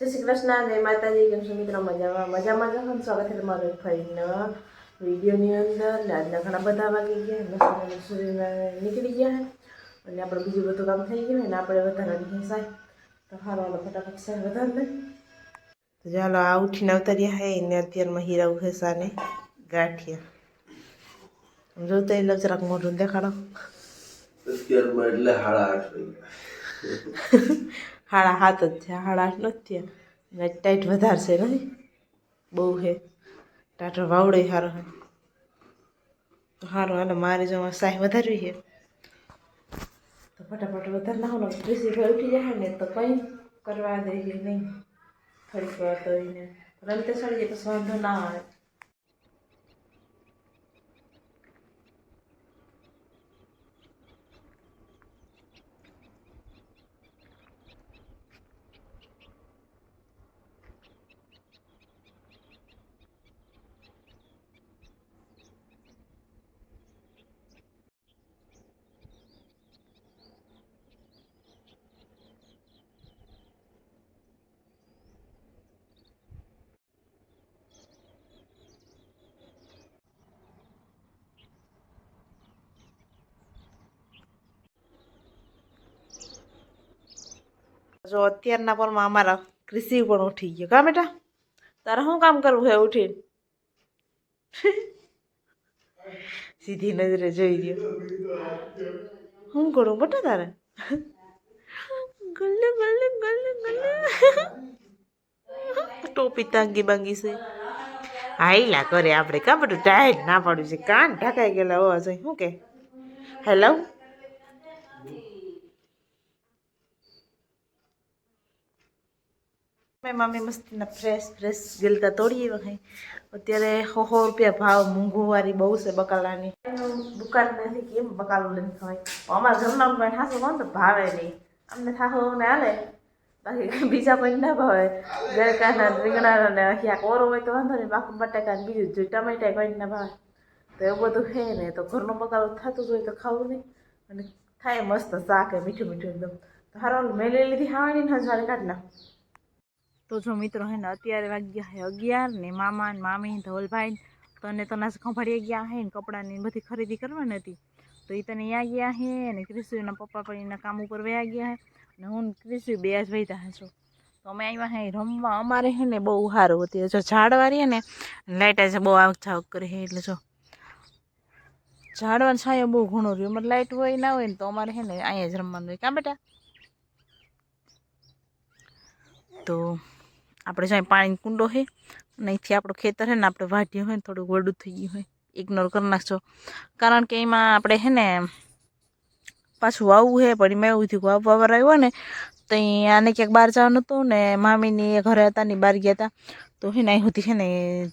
જય શ્રી કૃષ્ણ, જય માતાજી. કેમ છો મિત્રો? મજામાં જ હો. સ્વાગત છે તમારું ફરીને વિડીયોની અંદર. ને આજના ઘણા બધા વાગી ગયા, નીકળી ગયા અને આપણે બીજું બધું કામ થઈ ગયું ને આપણે વધારાની સાય તો હારવાનો ફટાફટ સાય વધારે નહીં. તો ચાલો આ ઉઠીને અવતર્યા હે ને અત્યારમાં હીરા ઉહેસાને ગાંઠિયા જોતા એટલે જરાક મોઢું દેખાડો. અત્યારમાં એટલે 7:30 જ છે, 8:30 નથી થયા ને ટાઈટ વધારે છે નહીં બહુ હે ટાટો વાવડે સારો હે તો સારું હાલો મારે જો સાય વધારવી છે તો ફટાફટ વધારે ના હોય ત્રીસી ભાઈ ઉઠી જાય ને તો કંઈ કરવા દે નહીં થોડીક વાર તો એને રમતે ચડી જાય પછી વાંધો ના આવે. જો અત્યારના પરમાં અમારા કૃષિ પણ ઉઠી ગયો કા બેટા તારે શું કામ કરવું છે ઉઠીને સીધી નજરે જોઈ રહ્યો શું કરું બેટા તારે ગલ્લે ગલ્લે ગલ્લે ગલ્લે ટોપી તાંગી બાંગી છે હાઈલા કરે આપણે કા બધું ટાઈટ ના પાડ્યું છે કાન ઢાકાઈ ગયેલા હોવા જોઈએ શું કે હેલો મમ્મી મસ્તીના ફ્રેશ ગલતા તોડી વહે અત્યારે 100 રૂપિયા ભાવ મોંઘવારી બહુ છે બકાલાની દુકાન નથી કેમ બકાલું લઈને ખવાય અમારા ઘરના કોઈ ઠાસો કોણ તો ભાવે નહીં અમને ઠાસો ને હાલે બાકી બીજા કોઈ ના ભાવે ગરકાના રીંગણા ને અહીંયા કોરો હોય તો વાંધો નહીં બાકી બટાકા ને બીજું જો ટમેટા કોઈ ના ભાવે તો એવું બધું છે ને તો ઘરનું બકાલું થતું જ હોય તો ખાવું નહીં અને થાય મસ્ત શાક મીઠું મીઠું એકદમ તો હારો મેલી લીધી ખાવાની ને હજવારે કાઢ નાખ. તો જો મિત્રો હે ને અત્યારે વાગ્યા હે 11 ને મામા ને મામી ધવલભાઈ તને તને ખંભાળીએ ગયા હે ને કપડાની બધી ખરીદી કરવાની હતી તો એ તને ત્યાં ગયા હે ને ક્રિશુના પપ્પા પણ એના કામ ઉપર વયા ગયા હે ને હું ક્રિશુ બે જ વૈતા હશો તો અમે આવ્યા હે રમવા. અમારે હે ને બહુ સારું હતી જો ઝાડવારી હે ને લાઇટ આજે બહુ આવક જાવક કરે હે એટલે જો ઝાડવાનું છાંયો બહુ ઘણો રહ્યો અમારે લાઇટ હોય ના હોય ને તો અમારે હે ને અહીંયા જ રમવાનું હોય કાં બેટા. તો આપણે જ્યાં પાણી કુંડો છે અને અહીંથી આપણું ખેતર છે ને આપણે વાઢ્યું હોય ને થોડું વડું થઈ ગયું હોય ઇગ્નોર કરી નાખજો કારણ કે એમાં આપણે છે ને પાછું વાવવું છે પણ એમાં એવું થયું વાવર આવ્યો ને તો આને ક્યાંક બહાર જવાનું હતું ને મામીની ઘરે હતા ને બહાર ગયા હતા તો છે ને અહીં સુધી છે ને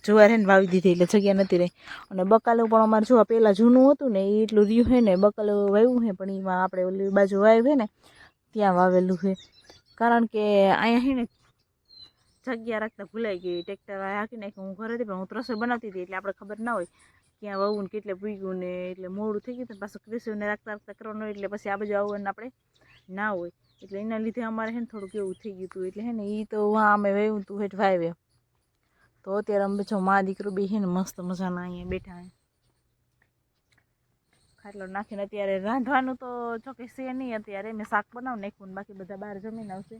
જુવાર છે ને વાવી દીધી એટલે જગ્યા નથી રહી અને બકાલું પણ અમારે જોવા પહેલાં જૂનું હતું ને એ એટલું રહ્યું છે ને બકાલું વાવ્યું છે પણ એમાં આપણે ઓલી બાજુ વાવ્યું છે ને ત્યાં વાવેલું છે કારણ કે અહીંયા છે ને જગ્યા રાખતા ભૂલાઈ ગઈ ટ્રેક્ટર હાંકી નાખ્યું હું ઘરે હતી પણ હું રસોઈ બનાવતી હતી એટલે આપણે ખબર ના હોય ક્યાં વહું ને કેટલે પૂગ્યું ને એટલે મોડું થઈ ગયું પાછું ક્રિશુને રાખતા કરવાનું એટલે પછી આ બાજુ આવવાનું આપણે ના હોય એટલે એના લીધે અમારે છે ને થોડુંક એવું થઈ ગયું હતું એટલે હે ને એ તો હા અમે વહેવું તું હેઠ વાવે તો અત્યારે અમે જો મા દીકરો બી છે ને મસ્ત મજાના અહીંયા બેઠા હે ખાટલો નાખીને અત્યારે રાંધવાનું તો જોકે છે નહીં અત્યારે મેં શાક બનાવી નાખ્યું ને બાકી બધા બહાર જમીને આવશે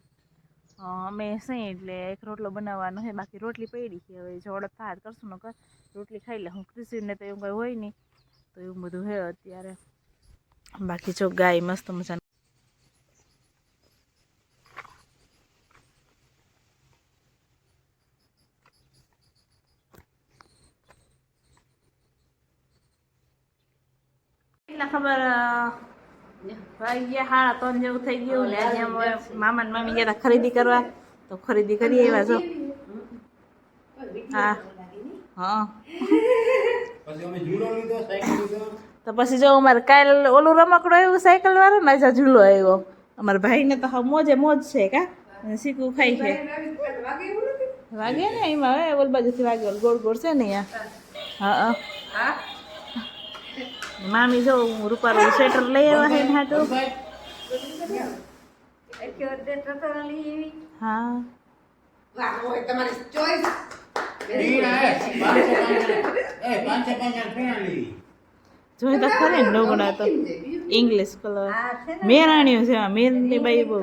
અમે સહી એટલે એક રોટલો બનાવવાનો છે બાકી રોટલી પડી છે હવે જો ઓળખ થાય કરશું ને રોટલી ખાઈ લે હું ક્રિશુને તો એવું કંઈ હોય નહીં તો એવું બધું છે અત્યારે બાકી જો ગાય મસ્ત મજાનું ખબર વાગ્યા 3:30 જેવું થઈ ગયું ને આજે મામા ને મામી ગયા ખરીદી કરવા તો ખરીદી કરી આવ્યા જો હા હા તો પછી જો અમારે કાલ ઓલું રમકડું આવ્યું સાયકલ વાળો ને આજે ઝૂલો આવ્યો અમારા ભાઈને તો મોજે મોજ છે કા શીખવું ખાઈ છે વાગે ને એમાં હવે ઓલ બાજુથી વાગે ગોળ ગોળ છે ને અહીંયા હા મામી જો રૂપારું સ્વેટર લઈ આવ્યા છે હાટું હા હવે તમારી ચોઈસ જોઈ તો ખરે ને લોગડા તો ઇંગ્લિશ કલર મેરાણ્યું છે મેરની બાઈ બહુ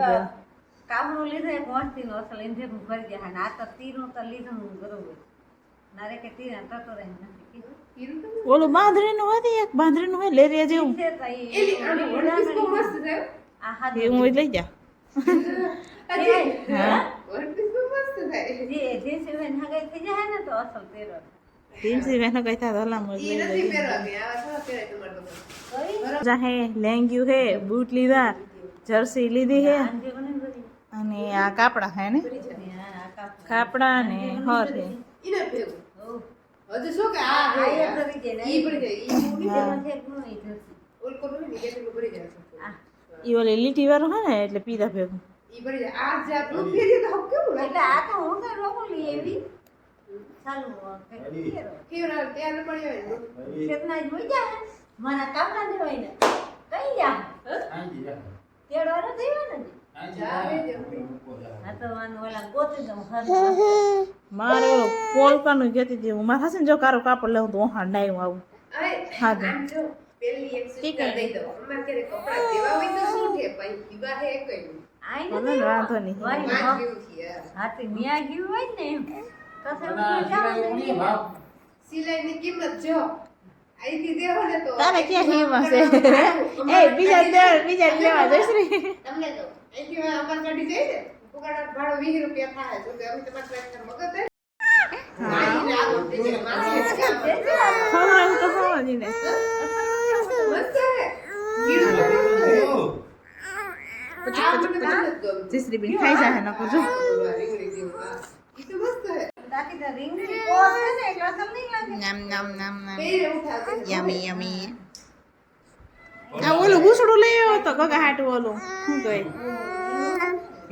કામનું લીધે પહોંચતી નો અસલ ઇન્જેક્શન કરી દે હા આ તો તીરનું તો લીધું બરોબર નારે કે તીર તો રહે નથી ઓલું બાંધણીનું હતી એક બાંધણીનું હોય લેરિયા જેવું છે તો એલી આનો વર્ણિસ બહુ મસ્ત છે આ હાથ એ હું લઈ જા હા વર્ણિસ બહુ મસ્ત છે જે સેવન હગાઈ થઈ જાય ને તો અસલ તેરો તીમસી બહેનો કઈ થા હલા મજ ઈ નથી પહેરવાની આવા થોડા પહેરાય તમારે તો જાહે લેંગ્યું હે બૂટ લીધા જર્સી લીધી હે આંજે બને બધી અને આ કાપડા હે ને આ કાપ કાપડા ને હર હે ઈને ભેગું ઓ હજુ શું કે આ આ એ કરી દે ને ઈ પડી જાય ઈ મૂડી તેમાં છે કે નહીં જતી ઓલ કોનું ની ગેટ પડી જાય આ ઈ ઓલી લીટી વાળું હે ને એટલે પીધા ભેગું ઈ પડી જાય આ જે આપણું ફેરી તો હક કેવું લાગે એટલે આ તો હું તો રોકું લઈ એવી ચાલુ કેવરા ત્યાં પડી હોય ને કેટલા જ હોય જાય મારા કામના દેવાય ને કઈ જા તેડો ન દેવા ને જાવે જો આ તો આનો ઓલા ગોતી દઉં હર મારે ઓલો પોલકાનું કહેતી હતી હું મારા હસન જો કારો કાપડ લેવું તો હા નાઈ આવું અરે હા દે. આમ જો પેલી એક ઠીક સિસ્ટર હે. દઈ દો અમાર ઘરે કપડા દેવા હોય તો શું છે ભાઈ દીવા હે કઈ આઈ ભલે ને ને વાંધો નહીં વાય માં હા જેવું છે યાર હાથી ન્યા ગયું હોય ને એમ તો સિલાઈ ની કિંમત જો આઈથી દેવો ને તો તારે ક્યાં હિંમત છે એ બીજા લેવા જઈશ રે તમને તો અહીંથી અમાર ગાડી જાય ને પુગાડા ભાડો 20 રૂપિયા થાય તો કે અમે તમારા ટ્રેક્ટર મગજ દે આઈને આગળ થઈ જાય માસી ખબર તો સમજી ને મસ્ત હે ગીરું જીસરી બેન ખાઈ જાય નકો જો ઈ તો મસ્ત હે બાકી તો રીંગણી કોસ છે ને એટલે અસલ નહીં લાગે નામ નામ નામ નામ પેરે ઉઠાવતી યમી યમી આ ઓલું બુસડું લઈ આવ્યો તો ગગા હાટું ઓલું શું કહે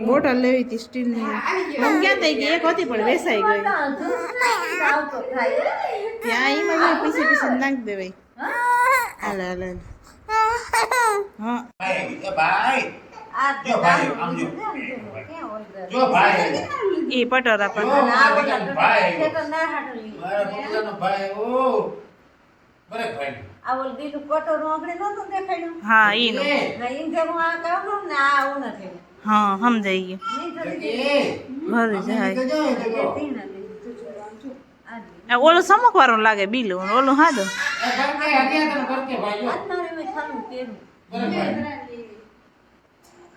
બોટલ લેવી હતી સ્ટીલ ની મને ક્યાં થઈ ગઈ એક હતી પણ વેસાઈ ગઈ આવતો થાય ત્યાં ઈ માં પીસી પીસી નાખ દેવાય હાલે હાલે હા આ જો ભાઈ, આમ જો. ક્યાં ઓર્ડર જો ભાઈ એ પટોરા પણ ના ઓલા ભાઈ. છે તો ના હાટલી મારા પોતાનો ભાઈ ઓ બરે ભાઈ આ ઓલ દીધું કટોરું આપણે નહોતું દેખાડ્યું હા ઈ નું ના ઇન જે હું આ કહું ને આ આવું નથી હા સમજાઈ ગયું નહીં થતી ભરી જાય દેતી નથી આ આ ઓલું સમક વાળું લાગે બીલું અને ઓલું હાદો આત્મારે મેં ખાલું કેરું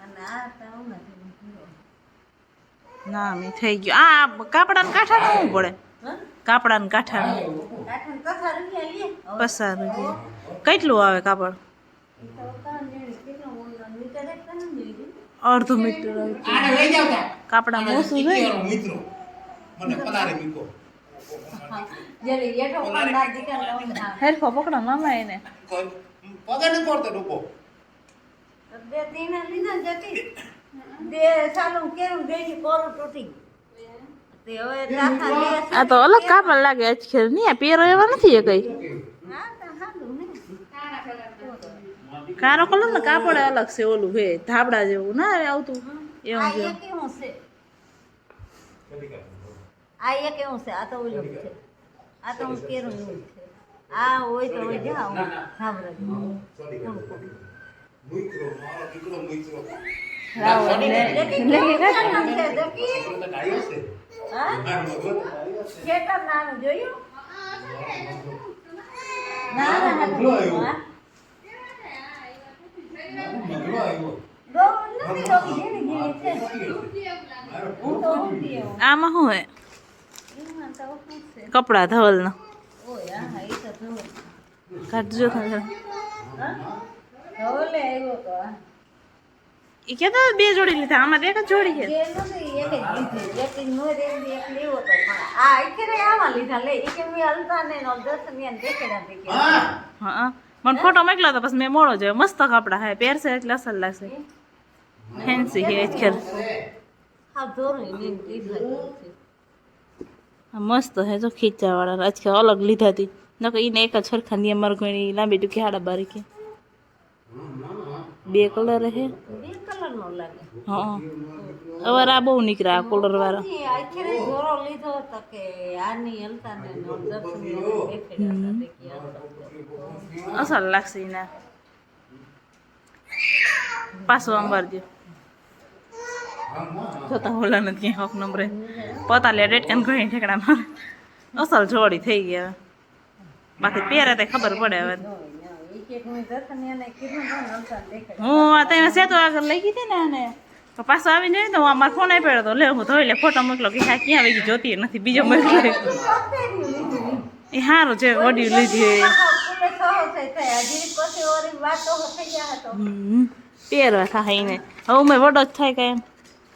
અને આ તો આવું નથી ના મેં થઈ ગયું આ કાપડા ને કાંઠા નું પડે હા કાપડા ને કાંઠા કાઠણ કથા રૂપિયા લે પસાર રૂપિયા કેટલું આવે કાપડ તો કાન જેણી કેટલો ઓલો મીટર એક કાન જોઈ અડધું મીટર આવે. આને લઈ જાવ તા કાપડા મોસું જાય મિત્રો મને પલારે મીકો જેલી એઠો પણ ના દીકરા લાવું ના હેરફો પકડો મામા એને પગાર ન પડતો ડૂબો બે તીના લીધા જતી બે સાલું કેરું દેખી કોરું તૂટી તે હવે રાખા બે આ તો અલગ કાપડ લાગે આજકાલ નહીં આ પહેરો એવા નથી એ કઈ હા તો હાલું ને કારો કલર ને કાપડ અલગ છે ઓલું હે ધાબડા જેવું ના આવે આવતું એવું આ જેવું એક એવું છે આ એક એવું છે આ તો ઓલું છે આ તો હું કેરું એવું છે આ હોય તો હોય જાવ ધાબરા મિત્રો મારો દીકરો મિત્રો રાવ એટલે લેકે કાઢો. તો ડાયો છે હા મારો મગજ ખેતર નાનું જોયું ના ના મગલો આવ્યો. હા મગલો આવ્યો દો નથી રોકી જેની જેની છે મારો હું તો ઊંધી આવું. આમાં શું હે એમાં તો શું છે કપડા ધવલના ઓય હા એ તો ધોળ. કાઢજો ખાલી. હા ધોલે આવ્યો તો આ. એ કહેતા હતા બે જોડી લીધા આમાં એક જ જોડી છે બે નથી એક જ લીધી એક નો રેડી એક લેવો તો પણ આ આખરે આમાં લીધા લે એ કે મેં હલતા ને નો દર્શનિયાને દેખાડ્યા તે કે હા હા મને ફોટો મોકલ્યો તો પછી મેં મોડો જોયો મસ્ત કપડા હે પહેરશે એટલે અસર લાગશે ફેન્સી હે આજકાલ હા ધોરણ લીન લીધા છે મસ્ત હે જો ખીચા વાળા આજકાલ અલગ લીધા હતી નકર ઈને એક જ સરખા ની અમાર કોઈ લાંબી ટૂંકી હાડા બારી કે બે કલર હે બે કલર કલરનો લાગે હા હવે આ બહુ નીકળ્યા કોલર વાળા એ આખરે જોરો લીધો હતો કે આની હલતા ને દર્શનની દેખાડ્યા હતા કે અસલ લાગશે એના પાછો અંબારજો જોતા ઓલા નથી ક્યાંય હોક નંબરે પોતા લે રેટ કાન ઘણી ઠેકડા મારે અસલ જોડી થઈ ગયા બાકી પહેરે તે ખબર પડે હવે હું આ તમે સેતો આગળ લઈ ગઈ હતી ને આને તો પાછો આવીને તો હું અમારો ફોન આપ્યો તો લે હું ધોઈ લે ફોટો મોકલો કે હા ક્યાં આવી ગઈ જોતી નથી બીજો મોકલો એ સારું છે વડી લીધી પહેરવા થાય ને હવે મેં વડો જ થાય કાંઈ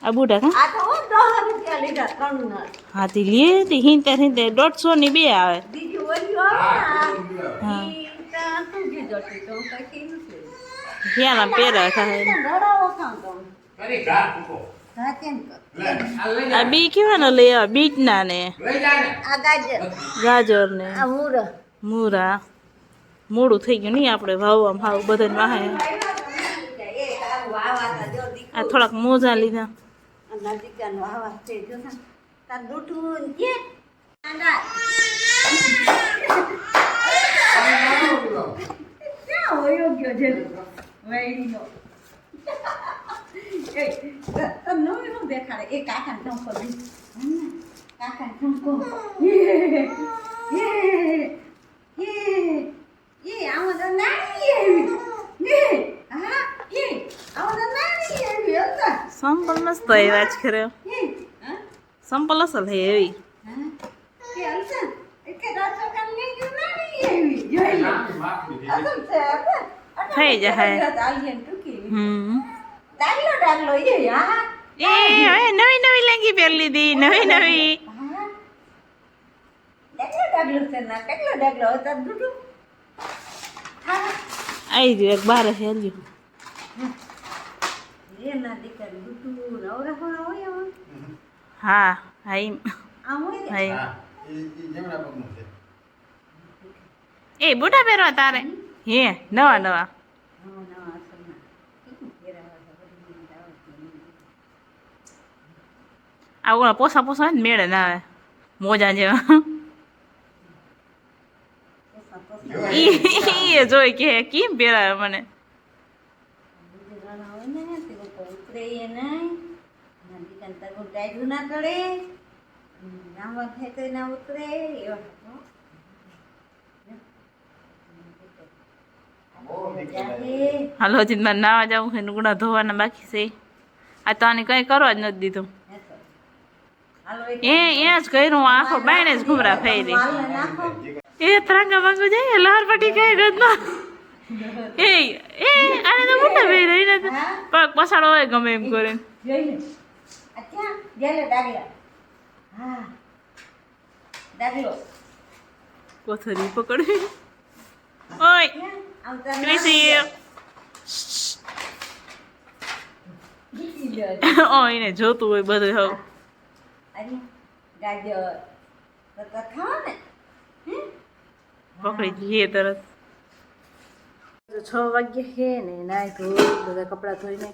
આ બુઢા કા આ તો 10 રૂપિયા લીધા 3 ના હાથી લે તે હિંતે 150 ની બે આવે બીજું ઓલું આવે ને ઈ તો તુજી જતી તો કઈ નથી ક્યાં પહેરવા થાય રડાવો ખાં તો અરે ઘા ફૂકો ઘા કેમ લે આ લઈ આ બી કેવાના લઈ આવે બીટના ને લઈ જા ને આ ગાજર ગાજર ને આ મૂળા મૂરા મોડું થઈ ગયું નહીં આપણે ભાવવામાં હાવ બધાને વાહે એ આ વાવાતા જો આ થોડાક મોજા લીધા નજીકનો વાવા છે જો ને તાર દૂઠું કે આંડા ક્યાં હોયો ગયો છે વેડીનો એ તને નો દેખાડે એ કાકાને ટંકો દી કાકાને ટંકો એ આવો તો નાની એવી ને હા એ આવો તો નાની એવી હતા સંપલ મસ્ત આવ્યા જ ખરે હા સંપલ અસલ હે એવી કે અલસા કે રાતો કામ ને નાની એવી જોઈ નાની માખી અસલ છે થઈ જાય. આલિયન ટુકી હમ ડાગલો એ હા એ હવે નવી નવી લેંગી પહેર લીધી નવી નવી ડાગલો છે ના ડાગલો હતા દૂધું હા આવી ગયું એક બાર હેલ્યું એ ના દીકર દૂધું નવરા હોય આમ હા હા ઈ આમ હોય ને હા હા ઈ જમણા પગનું છે એ બુટા પહેરવા તારે હે નવા નવા નવા અસલના કેમ ફેરાવા આ પોસા પોસા હોય ને મેળે ના આવે મોજા જેવા ઈ જોઈ કે કેમ પહેરાવે મને ઉતરે એ નહીં દીકન તરફ ડાયરું ના ચડે નામવા થાય તો ના ઉતરે એવા હાલો હજી મારે નાવા જવું છે લુગડા ધોવાના બાકી છે આ તો આને કંઈ કરવા જ નથી દીધું એ જ કર્યું આખો બાયણે જ ઘૂમરા ફેરી એ ત્રાંગા વાંગુ જાય લહર પટી કઈ ગદનો એ આને તો મોટા ભાઈ રહીને પગ પસાડો હોય ગમે એમ કરે જોઈ અચ્છા જેલે ડાગલા હા ડાગલો કોથરી પકડી ઓય આવતા ક્રિસી ઓ એને જોતું હોય બધું હવે અરે ગાજર તો ખાવા ને પકડી જઈએ તરત 6 વાગ્યા છે ને નાય તો બધા કપડાં ધોઈને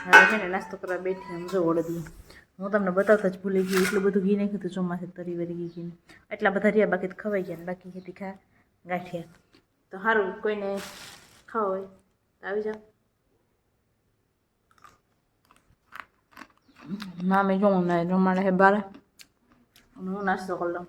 હવે છે ને નાસ્તો કરવા બેઠી આમ જો ઓળદી હું તમને બતાવતા જ ભૂલી ગઈ એટલું બધું ઘી નાખ્યું હતું ચોમાસે તરી વરી ગઈ ઘી એટલા બધા રહ્યા બાકી તો ખવાઈ ગયા ને બાકી ખેતી ખા ગાંઠિયા તો સારું કોઈને ખાવ હોય તો આવી જાઓ ના મેં જોઉં ના રમાડે હે બારે હું નાસ્તો કરી લઉં